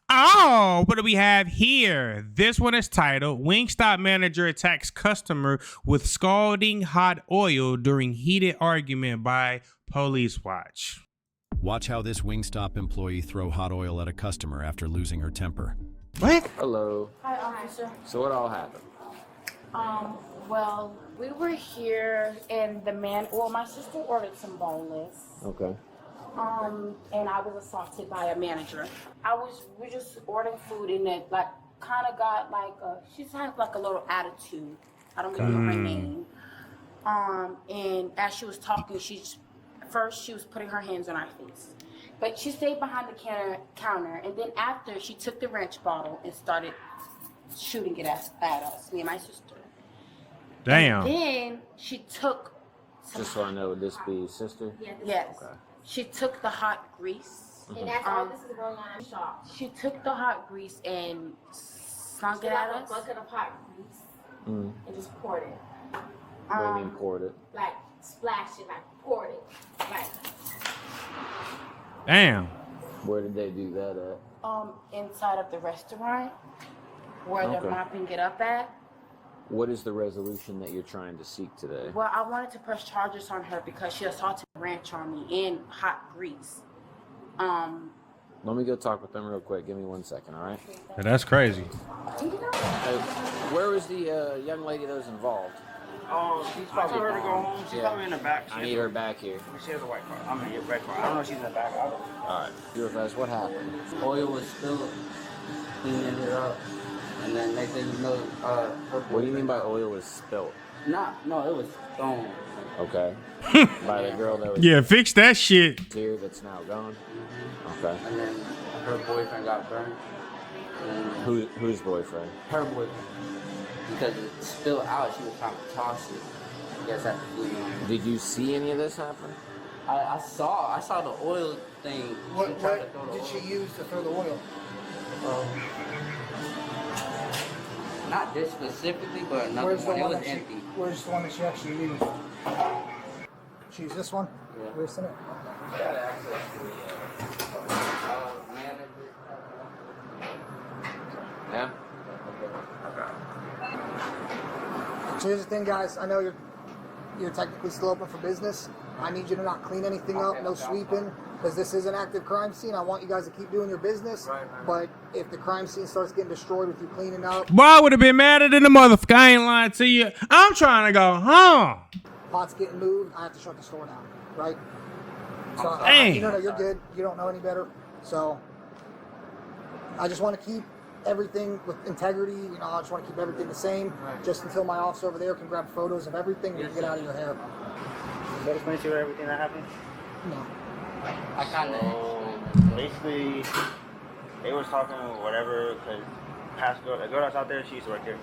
Oh, what do we have here? This one is titled Wingstop Manager Attacks Customer with Scalding Hot Oil During Heated Argument by Police Watch. Watch how this Wingstop employee throw hot oil at a customer after losing her temper. What? Hello. Hi, officer. So what all happened? Well, we were here and my sister ordered some boneless. Okay. And I was assaulted by a manager. We just ordering food and it kind of got she's had like a little attitude. I don't even know her name. And as she was talking, first she was putting her hands on our face. But she stayed behind the counter, and then after she took the wrench bottle and started shooting it at us, me and my sister. Damn. And then she took Just so I know, would this be your sister? Yes. Okay. She took the hot grease. And that's all this is going on in the shop. She took the hot grease and slung it at us. A bucket of hot grease and just poured it. What do you mean poured it? Like splashed it, like poured it. Like Damn. Where did they do that at? Inside of the restaurant where they're mopping it up at. What is the resolution that you're trying to seek today? Well, I wanted to press charges on her because she assaulted ranch on me and hot grease. Let me go talk with them real quick. Give me 1 second, all right? Yeah, that's crazy. Where was the young lady that was involved? She's probably her to go home. She's probably in the back. I need her back here. She has a white car. I'm gonna get red car. I don't know if she's in the back. All right. Real fast, what happened? Oil was spilled, cleaning it up, and then next thing you know, her. What do you mean by oil was spilt? No, it was thrown. Okay. By the girl that was Yeah, fix that shit. here that's now gone? Okay. And then her boyfriend got burned. And Whose boyfriend? her boyfriend, because it spilled out, she was trying to toss it. I guess after flew on. Did you see any of this happen? I saw the oil thing. What did she use to throw the oil? Not this specifically, but another Where's the one. It one was that empty. Where's the one that she actually used? She used this one? Yeah. Where's it? Got access to the manager. Yeah? So here's the thing, guys. I know you're technically still open for business. I need you to not clean anything up, no sweeping, because this is an active crime scene. I want you guys to keep doing your business, but if the crime scene starts getting destroyed with you cleaning up, Boy, I would have been madder than the motherfucker. I ain't lying to you. I'm trying to go home. pots getting moved, I have to shut the store down, right? So Dang. no, you're good. You don't know any better. So I just want to keep everything with integrity. You know, I just want to keep everything the same, just until my officer over there can grab photos of everything and get out of your hair. That explains to you everything that happened? No. I kind of. So basically, they was talking whatever, because past girl, the girl that's out there, she used to work there.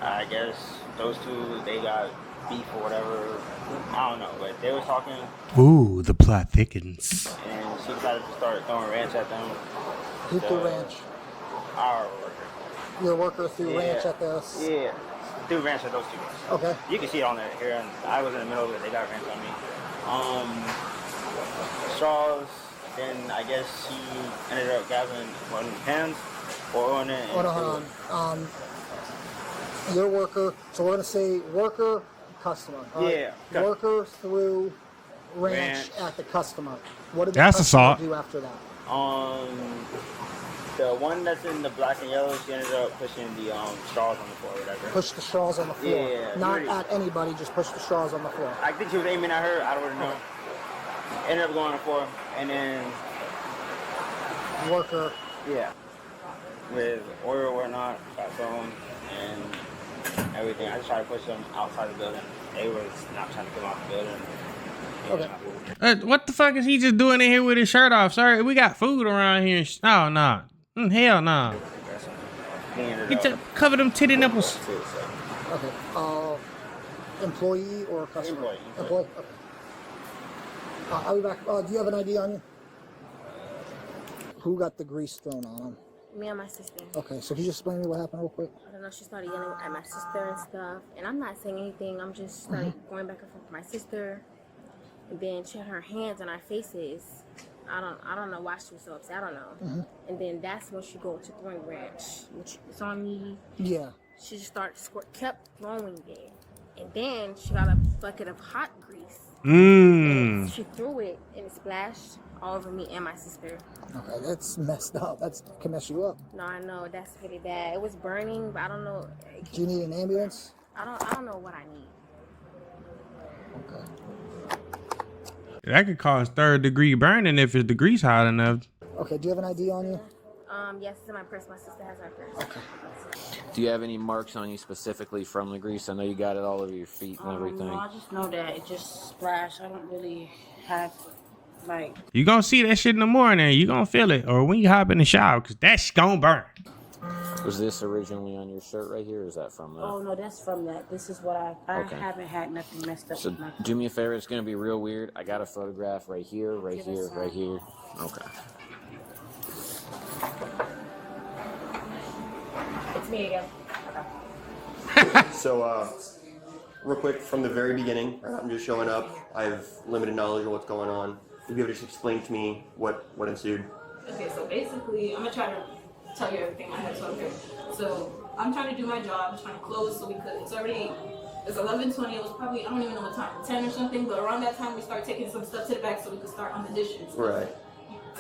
I guess those two, they got beef or whatever. I don't know, but they was talking. Ooh, the plot thickens. And she decided to start throwing ranch at them. Who threw ranch? Our worker. Your worker threw ranch at the... Yeah, threw ranch at those two guys. Okay. You can see it on there here, and I was in the middle of it. They got ranch on me. Straws. Then I guess she ended up grabbing one of the pans or on it. Hold on. Your worker. So we're gonna say worker, customer. All right? Yeah. Worker threw ranch at the customer. What did the That's customer assault. do after that? The one that's in the black and yellow, she ended up pushing the straws on the floor or whatever. Push the straws on the floor. Yeah, Not really. at anybody, just push the straws on the floor. I think she was aiming at her. I don't really know. Ended up going on the floor, and then Worker. yeah, with oil or whatnot, got thrown and everything. I just tried to push them outside the building. They was not trying to come out the building. Okay. What the fuck is he just doing in here with his shirt off? Sorry, we got food around here. Oh, no. Hell no. Get your, cover them titty nipples. Okay. Employee or customer? Employee. Okay. I'll be back. Do you have an ID on you? Who got the grease thrown on him? Me and my sister. Okay, so can you just explain to me what happened real quick? I don't know, she started yelling at my sister and stuff. And I'm not saying anything. I'm just like going back and forth with my sister. And then she had her hands on our faces. I don't know why she was so upset. I don't know. And then that's when she go to throwing ranch, which is on me. Yeah. She just kept throwing it, and then she got a bucket of hot grease. And she threw it, and it splashed all over me and my sister. Okay, that's messed up. That can mess you up. No, I know that's pretty bad. It was burning, but I don't know. Do you need an ambulance? I don't know what I need. Okay. That could cause 3rd-degree burning if it's the grease hot enough. Okay, do you have an ID on you? Yes, it's in my purse. My sister has my purse. Okay. Do you have any marks on you specifically from the grease? I know you got it all over your feet and everything. No, I just know that it just splashed. I don't really have, like... You gonna see that shit in the morning. You gonna feel it. Or when you hop in the shower, because that's gonna burn. Was this originally on your shirt right here, or is that from that? Oh, no, that's from that. This is what I Okay. haven't had nothing messed up So with my... do me a favor, it's gonna be real weird. I got a photograph right here, right Give here, us right some. here. Okay. It's me again. So, real quick, from the very beginning, I'm just showing up. I have limited knowledge of what's going on. Would you able to just explain to me what ensued? Okay, so basically, I'm gonna try to tell you everything I have to okay. So I'm trying to do my job, trying to close so we could. It's 11:20. It was probably, I don't even know what time, 10 or something. But around that time, we start taking some stuff to the back so we could start on the dishes. Right.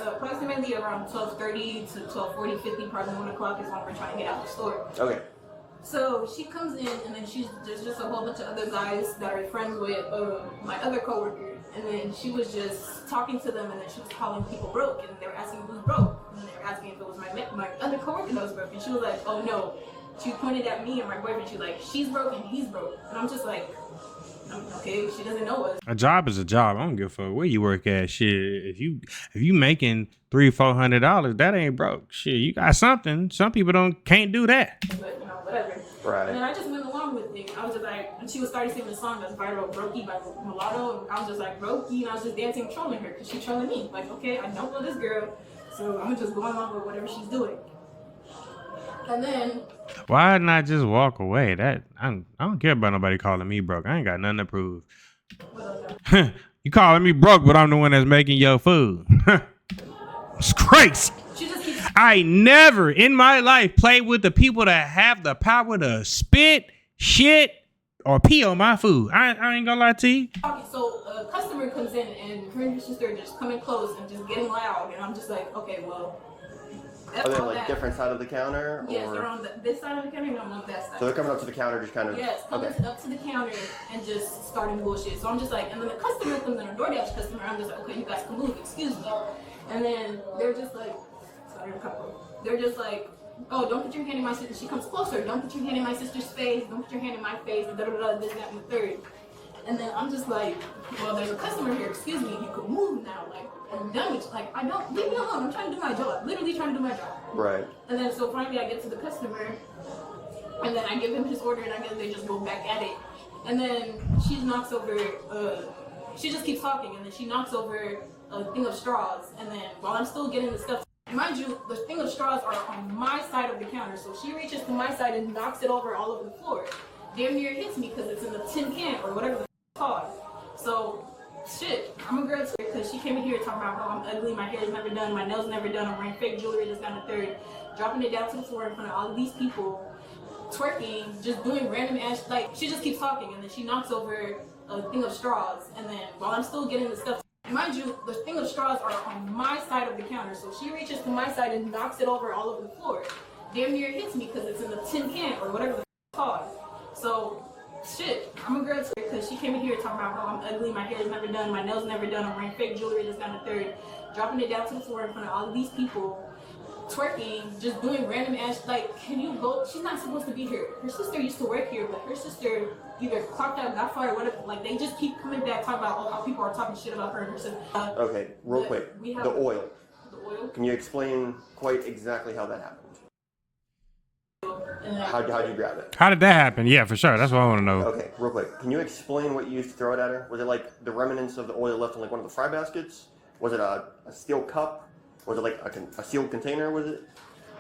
Approximately around 12:30 to 12:40, 50, probably 1 o'clock is when we're trying to get out of the store. Okay. So she comes in, and then there's just a whole bunch of other guys that are friends with my other coworker, and then she was just talking to them, and then she was calling people broke, and they were asking who's broke, and they were asking if it was my other coworker that was broke, and she was like, oh no. She pointed at me and my boyfriend. She was like, she's broke and he's broke, and I'm just like, okay, she doesn't know us. A job is a job. I don't give a fuck where you work at. Shit, if you making $300-400, that ain't broke. Shit, you got something. Some people can't do that. But whatever. Right. And then I just went along with it. I was just like, and she was starting singing the song that's viral, Brokey by Mulatto. And I was just like, Brokey, and I was just dancing, trolling her, because she's trolling me. Like, okay, I don't know this girl, so I'm just going along with whatever she's doing. And then Why not just walk away? I don't care about nobody calling me broke. I ain't got nothing to prove. You calling me broke, but I'm the one that's making your food. It's crazy. she just keeps I never in my life played with the people that have the power to spit, shit, or pee on my food. I ain't gonna lie to you. talking. So a customer comes in, and her and her sister are just coming close and just getting loud. And I'm just like, okay, well. Are they on like different side of the counter? Yes, or? they're on this side of the counter, and I'm on that side. So they're coming up to the counter, just kind of. Yes, coming Okay. up to the counter and just starting bullshit. So I'm just like, and then the customer comes in, a DoorDash customer. I'm just like, okay, you guys can move, excuse me. And then they're just like, sorry, a couple. They're just like, oh, don't put your hand in my sister. She comes closer. Don't put your hand in my sister's face. Don't put your hand in my face. Da da da. This, that, and the third. And then I'm just like, well, there's a customer here. Excuse me, you can move now. Like, I'm done with you. Like, I don't, leave me alone. I'm trying to do my job. Literally trying to do my job. Right. And then so finally I get to the customer, and then I give him his order, and I guess they just go back at it. And then she knocks over, she just keeps talking, and then she knocks over a thing of straws. And then while I'm still getting the stuff, mind you, the thing of straws are on my side of the counter. So she reaches to my side and knocks it over all over the floor. Damn near hits me because it's in the tin can or whatever the called. So shit, I'm a girl too, because she came in here talking about how I'm ugly, my hair is never done, my nails never done, I'm wearing fake jewelry, this, that, and the third, dropping it down to the floor in front of all of these people, twerking, just doing random ass, like, she just keeps talking, and then she knocks over a thing of straws, and then while I'm still getting the stuff, mind you, the thing of straws are on my side of the counter, so she reaches to my side and knocks it over all over the floor. Damn near hits me because it's in the tin can or whatever the called. So shit, I'm a girl too, because she came in here talking about how I'm ugly, my hair is never done, my nails never done, I'm wearing fake jewelry, this, that, and the third, dropping it down to the floor in front of all of these people, twerking, just doing random ass, like, can you go, she's not supposed to be here. Her sister used to work here, but her sister either clocked out, got fired, whatever, like, they just keep coming back talking about, oh, how people are talking shit about her and her sister. Okay, real quick. we have- The oil. The oil. Can you explain quite exactly how that happened? And then, How'd you grab it? How did that happen? Yeah, for sure. That's what I want to know. Okay, real quick. Can you explain what you used to throw it at her? Was it like the remnants of the oil left in like one of the fry baskets? Was it a steel cup? Was it like a sealed container? Was it?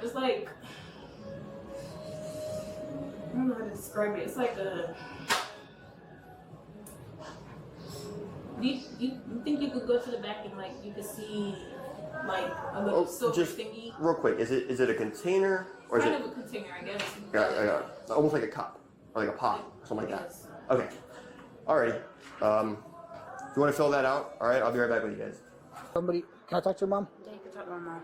it's like, I don't know how to describe it. It's like a, you think you could go to the back and like you could see like a little silver just thingy? real quick, is it a container or is Kind it of a container, I guess. almost like a cup or like a pot, something like that? Okay. Alrighty. If you want to fill that out, all right, I'll be right back with you guys. Somebody, can I talk to your mom? Yeah, you can talk to my mom.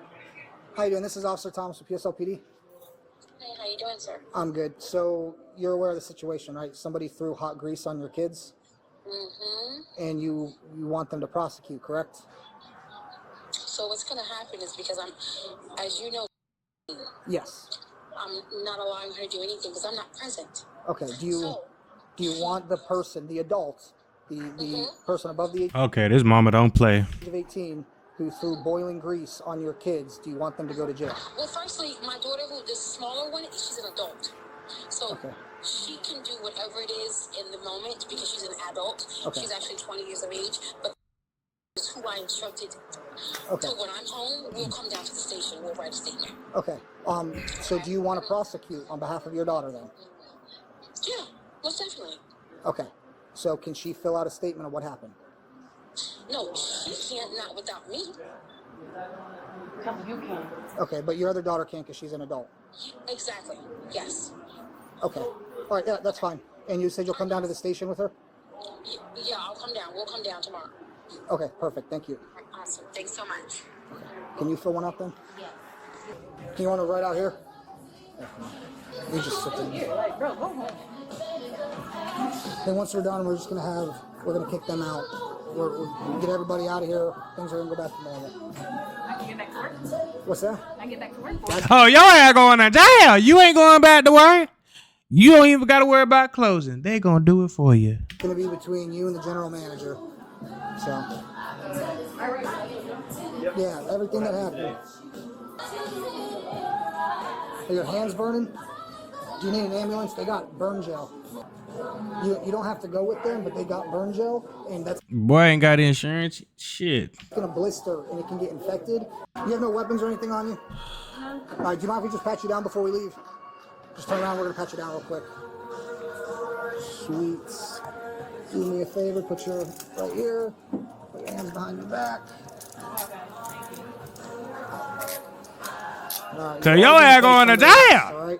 How you doing? This is Officer Thomas with PSLPD. Hey, how you doing, sir? I'm good. So you're aware of the situation, right? Somebody threw hot grease on your kids, and you want them to prosecute, correct? So what's going to happen is because as you know, Yes. I'm not allowing her to do anything because I'm not present. Okay. Do you want the person, the adult, the person above the age Okay, this mama don't play. of 18 who threw boiling grease on your kids? Do you want them to go to jail? Well, firstly, my daughter, who the smaller one, she's an adult, so she can do whatever it is in the moment because she's an adult. Okay. She's actually 20 years of age, but is who I instructed. Okay. So when I'm home, we'll come down to the station. We'll write a statement. Okay. So do you want to prosecute on behalf of your daughter then? Yeah, most definitely. Okay. So can she fill out a statement of what happened? No, she can't, not without me. You can. Okay, but your other daughter can't because she's an adult. Exactly. Yes. Okay. All right, yeah, that's fine. And you said you'll come down to the station with her? Yeah, I'll come down. We'll come down tomorrow. Okay, perfect. Thank you. Awesome. Thanks so much. Can you fill one out then? Yeah. You want to write out here? You just sit there. Like, bro, go home. Then once we're done, we're gonna kick them out. We'll get everybody out of here. Things are gonna go back to normal. I can get back to work. What's that? I get back to work. Oh, y'all ain't going to jail. You ain't going back to work. You don't even got to worry about closing. They gonna do it for you. It's gonna be between you and the general manager. So. Yeah, everything that happened. Are your hands burning? Do you need an ambulance? They got burn gel. You don't have to go with them, but they got burn gel, and that's Boy ain't got insurance. Shit. gonna blister and it can get infected. You have no weapons or anything on you? No. All right, do you mind if we just pat you down before we leave? Just turn around, we're gonna pat you down real quick. Sweet. Do me a favor, put your right here, put your hands behind your back. Right, So your ass going to jail. all right?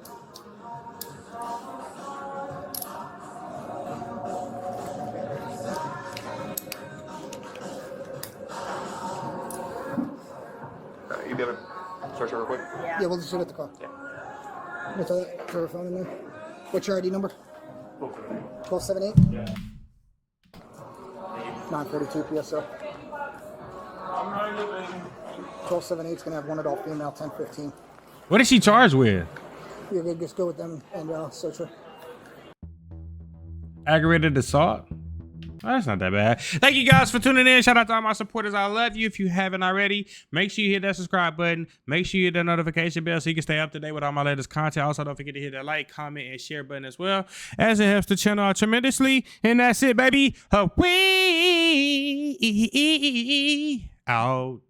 You be able to search her real quick? Yeah, we'll just sit at the car. Yeah. What's that? Throw her phone in there. What's your ID number? 1278? Yeah. 942 PSO. 1278 is going to have one adult female, 1015. What is she charged with? You're good. Just go with them and search her. Aggravated assault? Oh, that's not that bad. Thank you guys for tuning in. Shout out to all my supporters. I love you. If you haven't already, make sure you hit that subscribe button. Make sure you hit that notification bell so you can stay up to date with all my latest content. Also, don't forget to hit that like, comment, and share button as well, as it helps the channel out tremendously. And that's it, baby. We out.